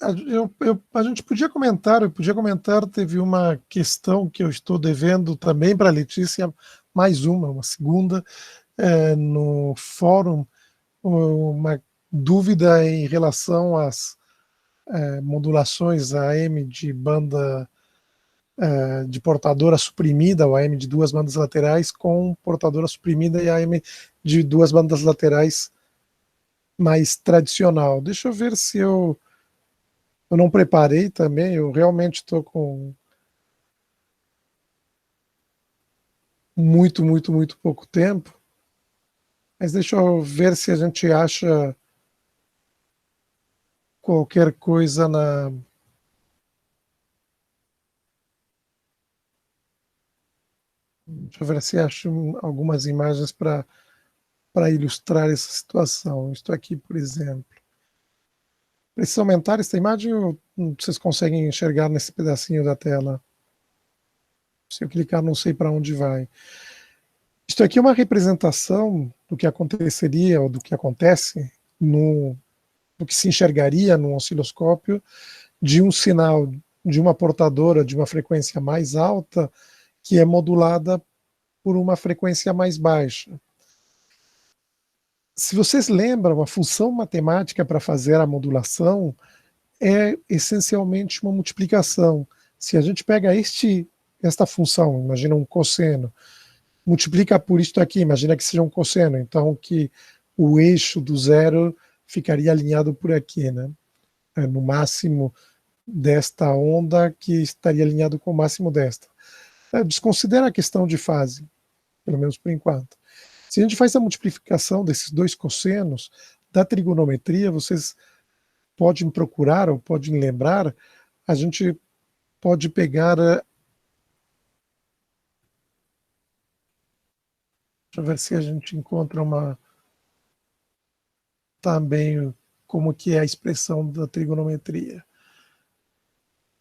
A gente podia comentar, teve uma questão que eu estou devendo também para a Letícia, mais uma segunda, no fórum, uma dúvida em relação às modulações AM de banda de portadora suprimida, o AM de duas bandas laterais com portadora suprimida e AM de duas bandas laterais mais tradicional. Deixa eu ver se eu não preparei também, eu realmente estou com muito pouco tempo, mas deixa eu ver se a gente acha qualquer coisa na. Deixa eu ver se acho algumas imagens para ilustrar essa situação. Isto aqui, por exemplo. Precisa aumentar essa imagem ou vocês conseguem enxergar nesse pedacinho da tela? Se eu clicar, não sei para onde vai. Isto aqui é uma representação do que aconteceria ou do que acontece do que se enxergaria no osciloscópio de um sinal de uma portadora de uma frequência mais alta que é modulada por uma frequência mais baixa. Se vocês lembram, a função matemática para fazer a modulação é essencialmente uma multiplicação. Se a gente pega esta função, imagina um cosseno, multiplica por isto aqui, imagina que seja um cosseno, então que o eixo do zero ficaria alinhado por aqui, né? No máximo desta onda que estaria alinhado com o máximo desta. Desconsidera a questão de fase, pelo menos por enquanto. Se a gente faz a multiplicação desses dois cossenos da trigonometria, vocês podem procurar ou podem lembrar, a gente pode pegar. Deixa eu ver se a gente encontra uma também como que é a expressão da trigonometria.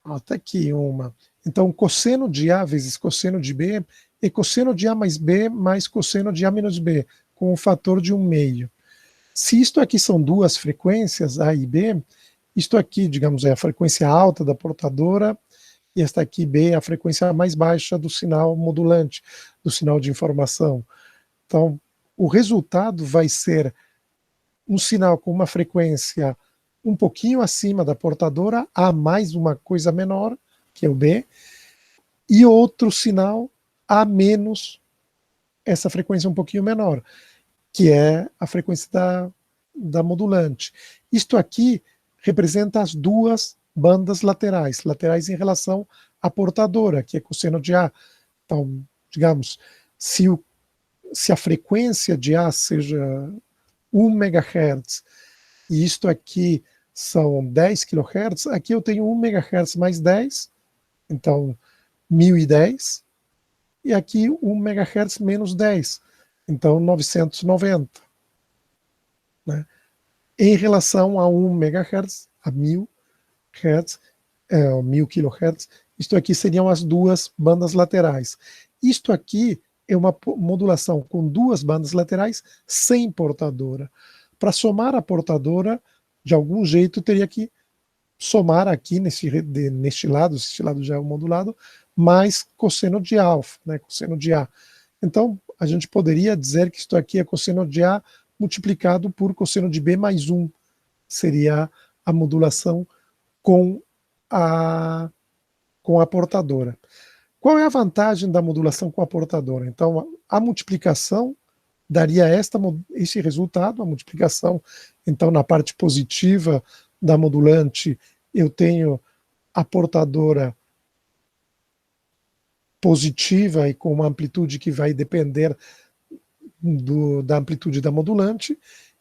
Até aqui uma. Então, cosseno de A vezes cosseno de B é cosseno de A mais B mais cosseno de A menos B, com o fator de 1/2. Se isto aqui são duas frequências, A e B, isto aqui, digamos, é a frequência alta da portadora e esta aqui, B, é a frequência mais baixa do sinal modulante, do sinal de informação. Então, o resultado vai ser um sinal com uma frequência um pouquinho acima da portadora, A mais uma coisa menor, que é o B, e outro sinal A menos essa frequência um pouquinho menor, que é a frequência da modulante. Isto aqui representa as duas bandas laterais, laterais em relação à portadora, que é cosseno de A. Então, digamos, se a frequência de A seja 1 MHz e isto aqui são 10 kHz, aqui eu tenho 1 MHz mais 10, então 1010, e aqui 1 MHz menos 10, então 990. Né? Em relação a 1 MHz, a 1000 Hz, 1000 kHz, isto aqui seriam as duas bandas laterais. Isto aqui é uma modulação com duas bandas laterais sem portadora. Para somar a portadora, de algum jeito teria que somar aqui neste lado, este lado já é o modulado, mais cosseno de alfa, né, cosseno de A. Então, a gente poderia dizer que isto aqui é cosseno de A multiplicado por cosseno de B mais 1. Seria a modulação com a portadora. Qual é a vantagem da modulação com a portadora? Então, a multiplicação daria este resultado, a multiplicação. Então, na parte positiva da modulante, eu tenho a portadora positiva e com uma amplitude que vai depender da amplitude da modulante,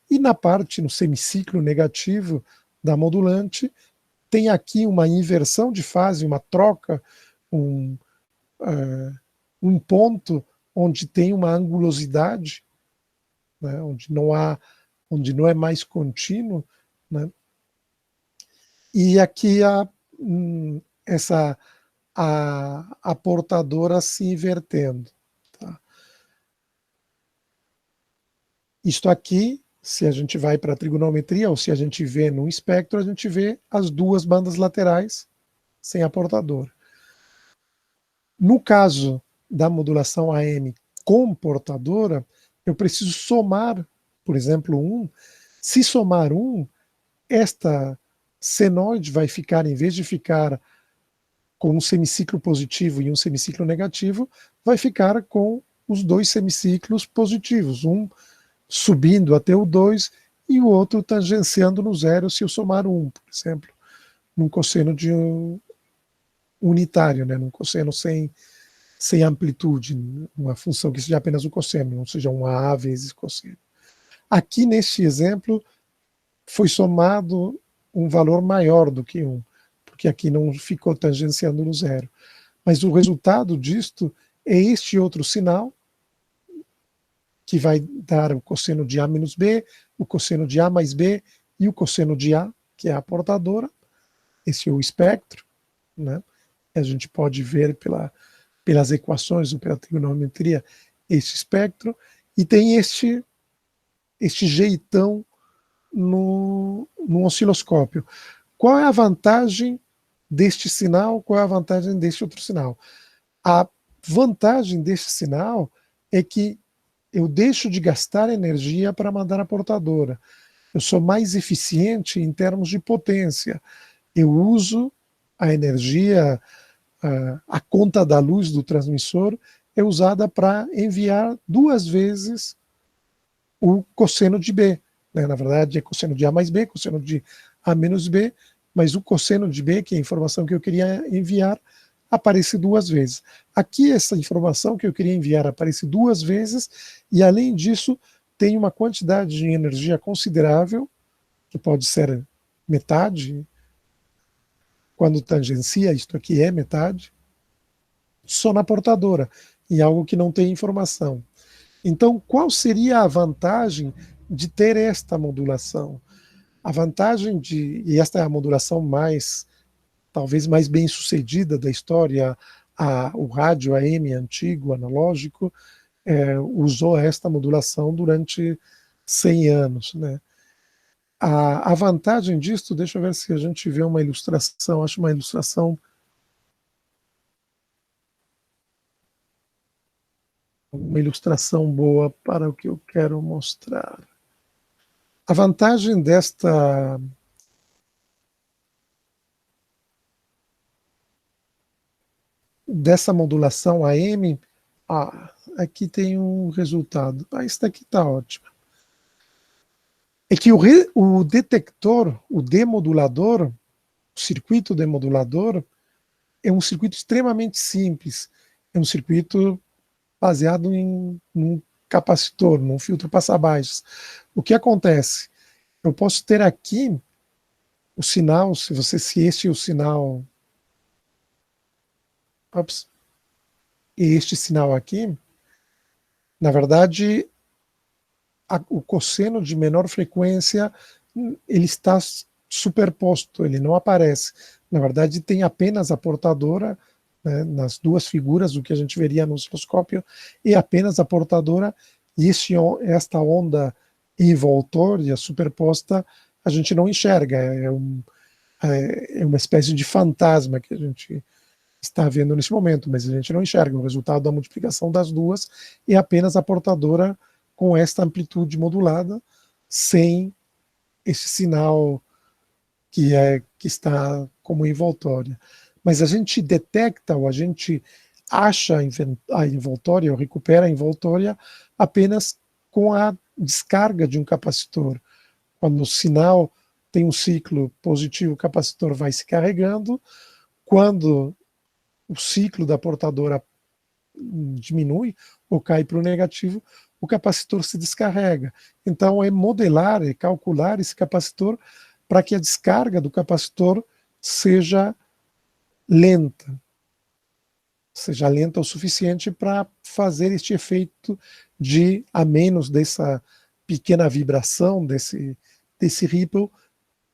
e na parte, no semiciclo negativo da modulante, tem aqui uma inversão de fase, uma troca, um ponto onde tem uma angulosidade, né, onde não é mais contínuo, né, e aqui a portadora se invertendo. Tá? Isto aqui Se a gente vai para a trigonometria, ou se a gente vê num espectro, a gente vê as duas bandas laterais sem a portadora. No caso da modulação AM com portadora, eu preciso somar, por exemplo, 1. Se somar 1, esta senoide vai ficar, em vez de ficar com um semiciclo positivo e um semiciclo negativo, vai ficar com os dois semiciclos positivos, um subindo até o 2 e o outro tangenciando no zero se eu somar 1, por exemplo, num cosseno de unitário, né, num cosseno sem amplitude, uma função que seja apenas o cosseno, não seja um A vezes cosseno. Aqui, neste exemplo, foi somado um valor maior do que 1, porque aqui não ficou tangenciando no zero. Mas o resultado disto é este outro sinal, que vai dar o cosseno de A menos B, o cosseno de A mais B e o cosseno de A, que é a portadora. Esse é o espectro, né? A gente pode ver pelas equações ou pela trigonometria esse espectro, e tem este jeitão no osciloscópio. Qual é a vantagem deste sinal? Qual é a vantagem deste outro sinal? A vantagem deste sinal é que eu deixo de gastar energia para mandar a portadora. Eu sou mais eficiente em termos de potência. Eu uso a energia, a conta da luz do transmissor é usada para enviar 2 vezes o cosseno de B. Né? Na verdade, é cosseno de A mais B, cosseno de A menos B, mas o cosseno de B, que é a informação que eu queria enviar, aparece 2 vezes. Aqui, essa informação que eu queria enviar aparece 2 vezes, e além disso, tem uma quantidade de energia considerável, que pode ser metade, quando tangencia, isto aqui é metade, só na portadora, em algo que não tem informação. Então, qual seria a vantagem de ter esta modulação? A vantagem e esta é a modulação talvez mais bem sucedida da história, o rádio AM antigo, analógico, usou esta modulação durante 100 anos, né? A vantagem disto, deixa eu ver se a gente vê uma ilustração, acho uma ilustração boa para o que eu quero mostrar. A vantagem dessa modulação AM, aqui tem um resultado. Isso daqui está ótimo. É que o detector, o demodulador, o circuito demodulador, é um circuito extremamente simples. É um circuito baseado num capacitor, num filtro passa-baixos. O que acontece? Eu posso ter aqui o sinal, se este é o sinal, este sinal aqui, na verdade, o cosseno de menor frequência, ele está superposto, ele não aparece. Na verdade, tem apenas a portadora, né, nas duas figuras, o que a gente veria no osciloscópio, e apenas a portadora, e esta onda envoltória superposta, a gente não enxerga, é uma espécie de fantasma que a gente está vendo nesse momento, mas a gente não enxerga. O resultado da multiplicação das duas é apenas a portadora com esta amplitude modulada, sem esse sinal que está como envoltória. Mas a gente detecta, ou a gente acha a envoltória, ou recupera a envoltória apenas com a descarga de um capacitor. Quando o sinal tem um ciclo positivo, o capacitor vai se carregando. Quando o ciclo da portadora diminui ou cai para o negativo, o capacitor se descarrega. Então, é modelar, é calcular esse capacitor para que a descarga do capacitor seja lenta o suficiente para fazer este efeito de, a menos dessa pequena vibração, desse ripple,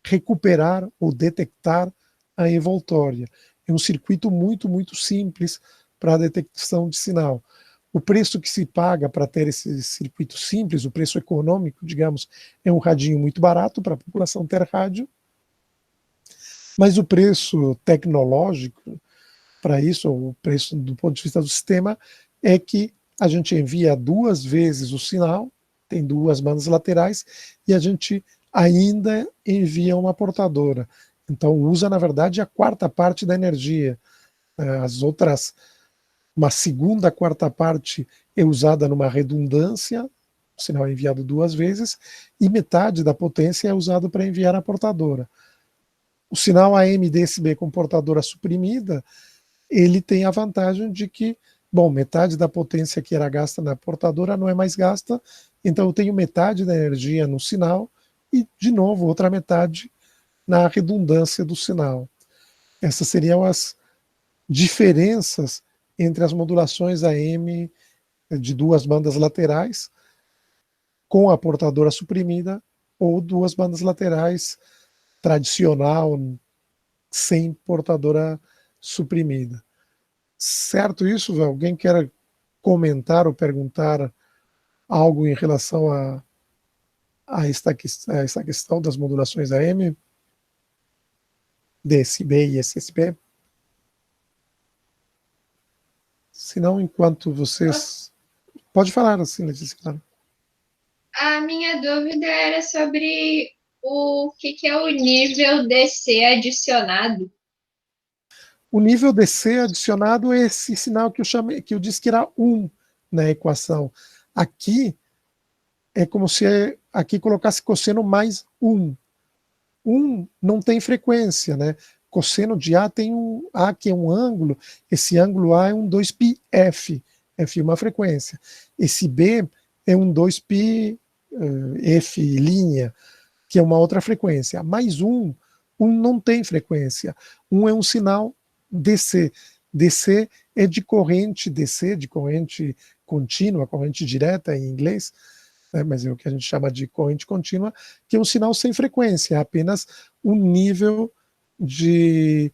recuperar ou detectar a envoltória. É um circuito muito, muito simples para a detecção de sinal. O preço que se paga para ter esse circuito simples, o preço econômico, digamos, é um radinho muito barato para a população ter rádio, mas o preço tecnológico para isso, o preço do ponto de vista do sistema, é que a gente envia 2 vezes o sinal, tem 2 bandas laterais, e a gente ainda envia uma portadora. Então usa, na verdade, a quarta parte da energia. As outras, uma segunda quarta parte é usada numa redundância, o sinal é enviado 2 vezes, e metade da potência é usado para enviar a portadora. O sinal AM/DSB com portadora suprimida, ele tem a vantagem de que, bom, metade da potência que era gasta na portadora não é mais gasta, então eu tenho metade da energia no sinal e, de novo, outra metade na redundância do sinal. Essas seriam as diferenças entre as modulações AM de 2 bandas laterais com a portadora suprimida ou 2 bandas laterais tradicional sem portadora suprimida. Certo isso? Alguém quer comentar ou perguntar algo em relação a esta questão das modulações AM, DSB e SSB? Se não, enquanto vocês... Pode falar assim, Letícia, claro. A minha dúvida era sobre o que é o nível DC adicionado. O nível DC adicionado é esse sinal que eu disse que era 1 na equação. Aqui é como se aqui colocasse cosseno mais 1. 1 não tem frequência, né? Cosseno de A tem um A que é um ângulo, esse ângulo A é um 2πf, F é uma frequência. Esse B é um 2π F linha, que é uma outra frequência. Mais 1 não tem frequência. 1 é um sinal DC. DC é de corrente DC, de corrente contínua, corrente direta em inglês, né, mas é o que a gente chama de corrente contínua, que é um sinal sem frequência, é apenas um nível de...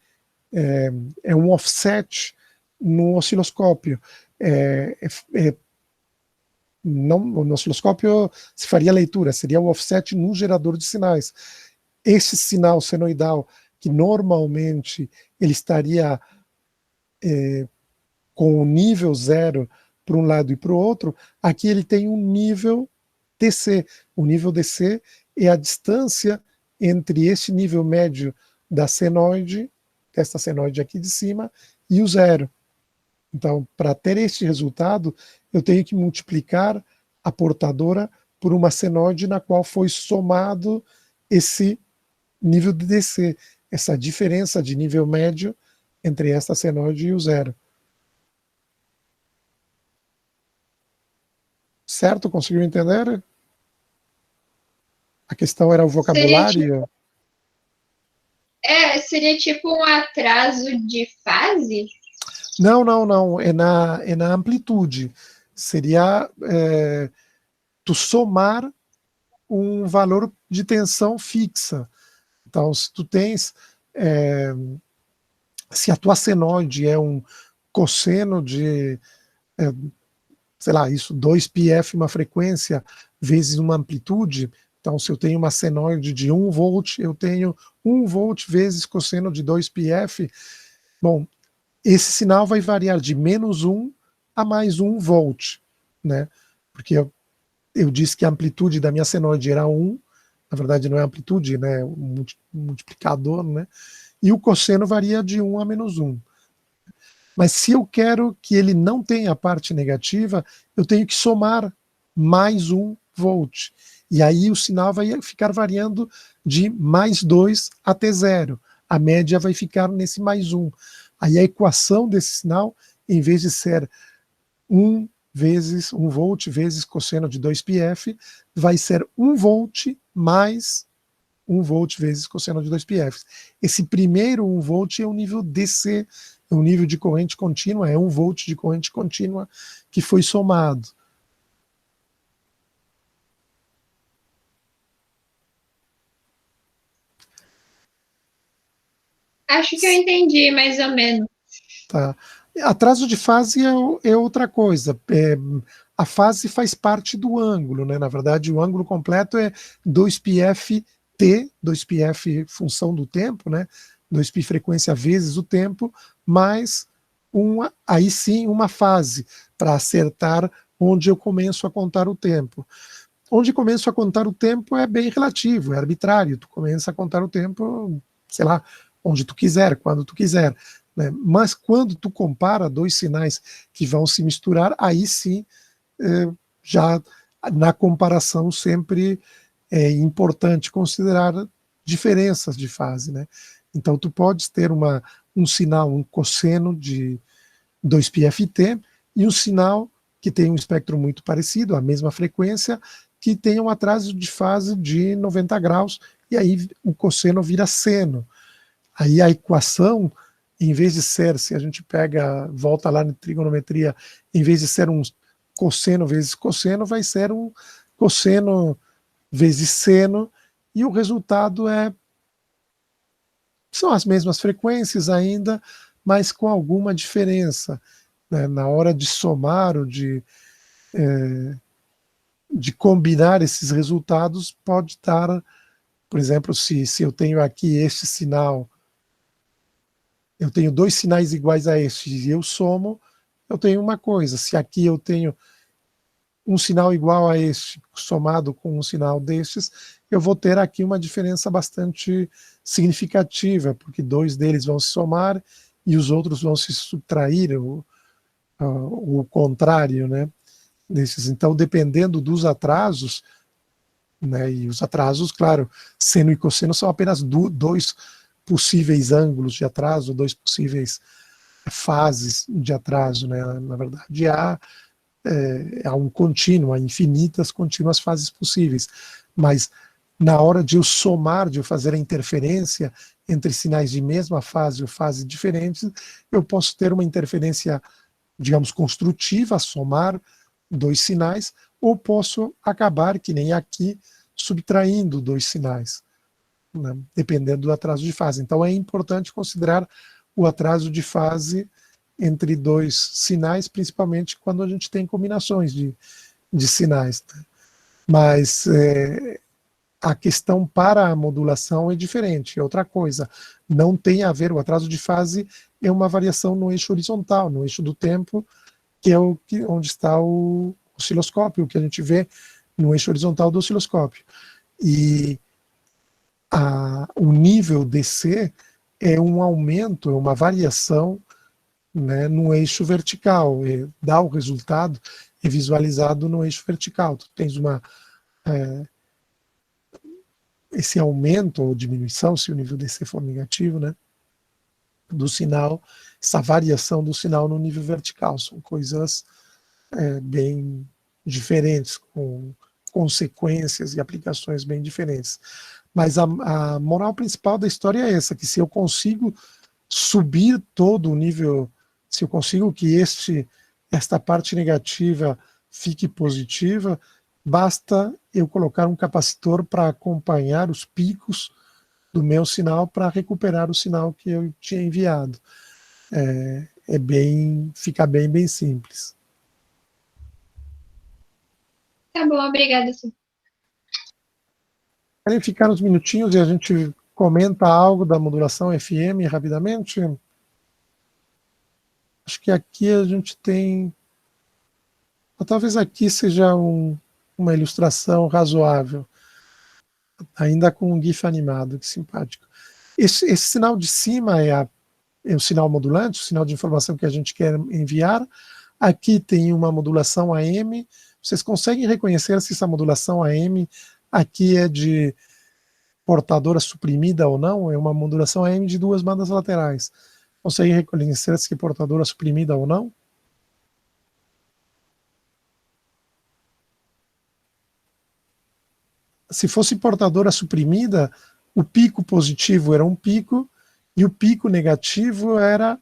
é um offset no osciloscópio. Não, no osciloscópio se faria leitura, seria o offset no gerador de sinais. Esse sinal senoidal, que normalmente ele estaria com o nível 0 para um lado e para o outro, aqui ele tem um nível DC. O nível DC é a distância entre esse nível médio da senoide, desta senoide aqui de cima, e o 0. Então, para ter este resultado, eu tenho que multiplicar a portadora por uma senoide na qual foi somado esse nível de DC, essa diferença de nível médio entre esta senoide e o 0. Certo? Conseguiu entender? A questão era o Seria tipo, vocabulário? seria tipo um atraso de fase? Não, não, não. É na amplitude. Seria tu somar um valor de tensão fixa. Então, se tu tens... se a tua senoide é um cosseno de, sei lá, isso, 2πf uma frequência vezes uma amplitude, então se eu tenho uma senoide de 1 volt, eu tenho 1 volt vezes cosseno de 2πf, bom, esse sinal vai variar de -1 a mais 1 volt, né? Porque eu disse que a amplitude da minha senoide era 1, na verdade não é amplitude, né? Um multiplicador, né? E o cosseno varia de 1 a -1. Mas se eu quero que ele não tenha a parte negativa, eu tenho que somar mais 1 volt. E aí o sinal vai ficar variando de mais 2 até 0. A média vai ficar nesse mais 1. Aí a equação desse sinal, em vez de ser 1 vezes 1 volt vezes cosseno de 2πf, vai ser 1 volt mais 1 volt vezes cosseno de 2πf. Esse primeiro 1 volt é o nível DC, é um nível de corrente contínua, é 1 volt de corrente contínua que foi somado. Acho que eu entendi mais ou menos. Tá? Atraso de fase é outra coisa. A fase faz parte do ângulo, né? Na verdade, o ângulo completo é 2πf t, 2πf função do tempo, né? 2π frequência vezes o tempo, mais aí sim uma fase, para acertar onde eu começo a contar o tempo. Onde começo a contar o tempo é bem relativo, é arbitrário. Tu começa a contar o tempo, sei lá, onde tu quiser, quando tu quiser, né? Mas quando tu compara dois sinais que vão se misturar, aí sim, já na comparação sempre é importante considerar diferenças de fase, né? Então tu podes ter um sinal, um cosseno de 2πft e um sinal que tem um espectro muito parecido, a mesma frequência, que tem um atraso de fase de 90 graus, e aí o cosseno vira seno. Aí a equação, em vez de ser, se a gente volta lá na trigonometria, em vez de ser um cosseno vezes cosseno, vai ser um cosseno vezes seno, e o resultado são as mesmas frequências ainda, mas com alguma diferença, né? Na hora de somar ou de combinar esses resultados, pode dar, por exemplo, se eu tenho aqui este sinal, eu tenho dois sinais iguais a este e eu somo, eu tenho uma coisa. Se aqui eu tenho um sinal igual a este somado com um sinal destes, eu vou ter aqui uma diferença bastante significativa, porque dois deles vão se somar e os outros vão se subtrair, o contrário, né? Desses. Então, dependendo dos atrasos, né, e os atrasos, claro, seno e cosseno são apenas dois possíveis ângulos de atraso, dois possíveis fases de atraso, né? Na verdade, há um contínuo, há infinitas contínuas fases possíveis, mas na hora de eu somar, de eu fazer a interferência entre sinais de mesma fase ou fase diferentes, eu posso ter uma interferência, digamos, construtiva, somar dois sinais, ou posso acabar, que nem aqui, subtraindo dois sinais, né, dependendo do atraso de fase. Então é importante considerar o atraso de fase entre dois sinais, principalmente quando a gente tem combinações de sinais, né? Mas a questão para a modulação é diferente, é outra coisa. Não tem a ver, o atraso de fase é uma variação no eixo horizontal, no eixo do tempo, que é onde está o osciloscópio, o que a gente vê no eixo horizontal do osciloscópio. E o nível DC é um aumento, é uma variação, né, no eixo vertical, dá o resultado é visualizado no eixo vertical. Tu tens esse aumento ou diminuição, se o nível DC for negativo, né, do sinal, essa variação do sinal no nível vertical. São coisas bem diferentes, com consequências e aplicações bem diferentes. Mas a moral principal da história é essa, que se eu consigo subir todo o nível, se eu consigo que esta parte negativa fique positiva, basta eu colocar um capacitor para acompanhar os picos do meu sinal para recuperar o sinal que eu tinha enviado. Fica bem simples. Tá bom, obrigada. Querem ficar uns minutinhos e a gente comenta algo da modulação FM rapidamente? Acho que aqui a gente tem... Talvez aqui seja uma ilustração razoável, ainda com um GIF animado, que simpático. Esse sinal de cima é o sinal modulante, o sinal de informação que a gente quer enviar. Aqui tem uma modulação AM. Vocês conseguem reconhecer se essa modulação AM aqui é de portadora suprimida ou não? É uma modulação AM de duas bandas laterais. Conseguem reconhecer se é portadora suprimida ou não? Se fosse portadora suprimida, o pico positivo era um pico e o pico negativo era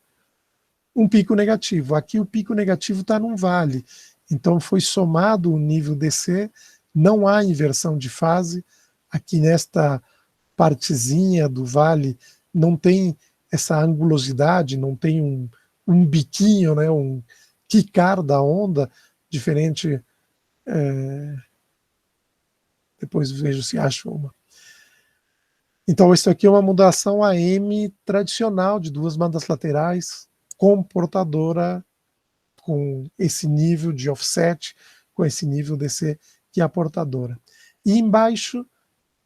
um pico negativo. Aqui o pico negativo está num vale. Então foi somado o nível DC, não há inversão de fase. Aqui nesta partezinha do vale não tem essa angulosidade, não tem um biquinho, né, um quicar da onda, diferente. Depois vejo se acho uma. Então, isso aqui é uma modulação AM tradicional de duas bandas laterais, com portadora, com esse nível de offset, com esse nível DC, que é a portadora. E embaixo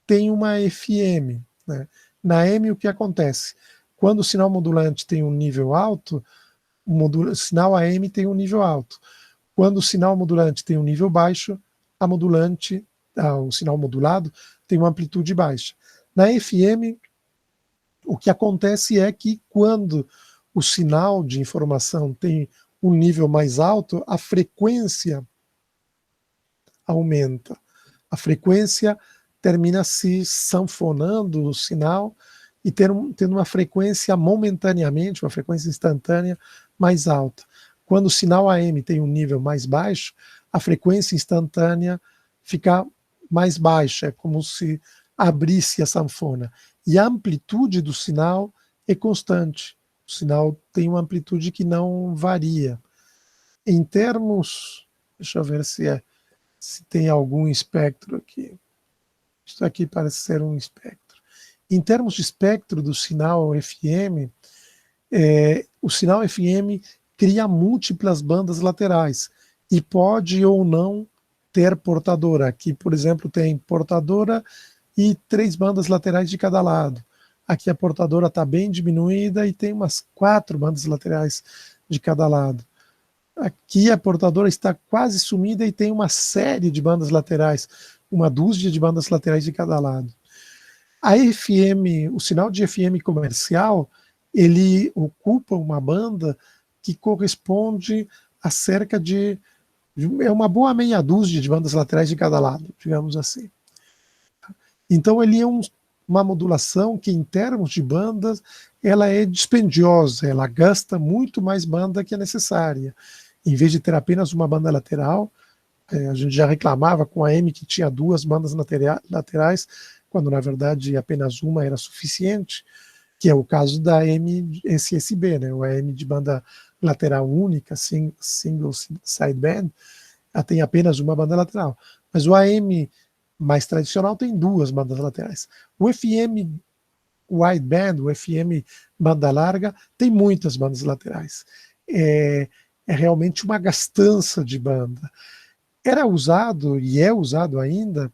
tem uma FM. Né? Na AM, o que acontece? Quando o sinal modulante tem um nível alto, o sinal AM tem um nível alto. Quando o sinal modulante tem um nível baixo, o sinal modulado tem uma amplitude baixa. Na FM, o que acontece é que quando o sinal de informação tem um nível mais alto, a frequência aumenta. A frequência termina se sanfonando o sinal e tendo uma frequência momentaneamente, uma frequência instantânea mais alta. Quando o sinal AM tem um nível mais baixo, a frequência instantânea fica mais baixa, é como se abrisse a sanfona. E a amplitude do sinal é constante. O sinal tem uma amplitude que não varia. Em termos, deixa eu ver se tem algum espectro aqui. Isso aqui parece ser um espectro. Em termos de espectro do sinal FM, o sinal FM cria múltiplas bandas laterais e pode ou não ter portadora. Aqui, por exemplo, tem portadora e 3 bandas laterais de cada lado. Aqui a portadora está bem diminuída e tem umas 4 bandas laterais de cada lado. Aqui a portadora está quase sumida e tem uma série de bandas laterais, uma dúzia de bandas laterais de cada lado. A FM, o sinal de FM comercial, ele ocupa uma banda que corresponde a cerca de uma boa meia dúzia de bandas laterais de cada lado, digamos assim. Então ele é uma modulação que, em termos de bandas, ela é dispendiosa, ela gasta muito mais banda que é necessária. Em vez de ter apenas uma banda lateral, a gente já reclamava com a M que tinha 2 bandas laterais, quando na verdade apenas uma era suficiente, que é o caso da M-SSB, né? O AM de banda lateral única, single sideband, ela tem apenas uma banda lateral. Mas o AM mais tradicional tem 2 bandas laterais. O FM wideband, o FM banda larga, tem muitas bandas laterais. É realmente uma gastança de banda. Era usado e é usado ainda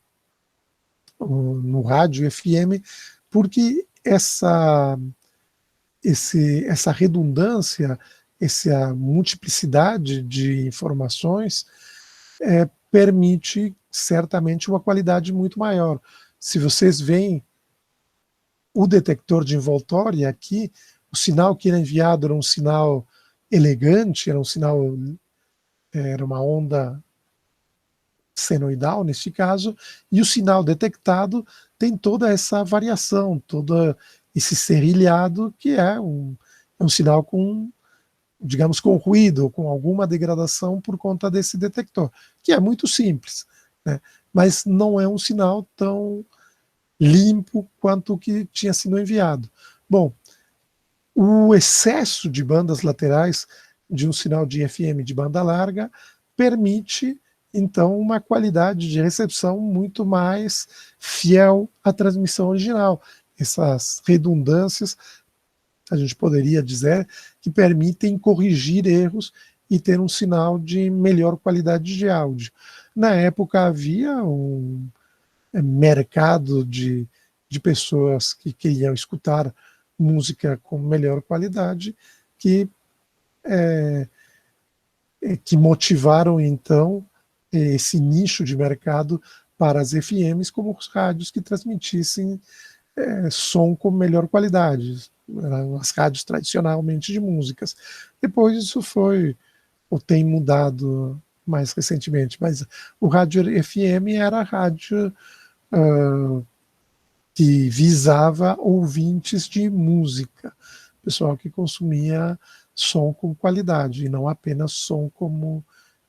no rádio FM porque essa redundância, essa multiplicidade de informações permite certamente uma qualidade muito maior. Se vocês veem o detector de envoltória aqui, o sinal que era enviado era um sinal elegante, era uma onda senoidal neste caso, e o sinal detectado tem toda essa variação, todo esse serrilhado que é um sinal com, digamos, com ruído, com alguma degradação por conta desse detector, que é muito simples, né? Mas não é um sinal tão limpo quanto o que tinha sido enviado. Bom, o excesso de bandas laterais de um sinal de FM de banda larga permite, então, uma qualidade de recepção muito mais fiel à transmissão original. Essas redundâncias, a gente poderia dizer, que permitem corrigir erros e ter um sinal de melhor qualidade de áudio. Na época havia um mercado de pessoas que queriam escutar música com melhor qualidade que motivaram então esse nicho de mercado para as FMs como os rádios que transmitissem som com melhor qualidade, as rádios tradicionalmente de músicas. Depois isso foi ou tem mudado mais recentemente, mas o rádio FM era a rádio que visava ouvintes de música, pessoal que consumia som com qualidade e não apenas som como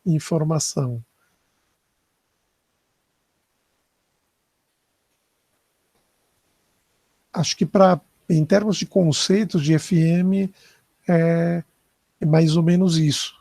informação. Acho que em termos de conceitos de FM, É mais ou menos isso.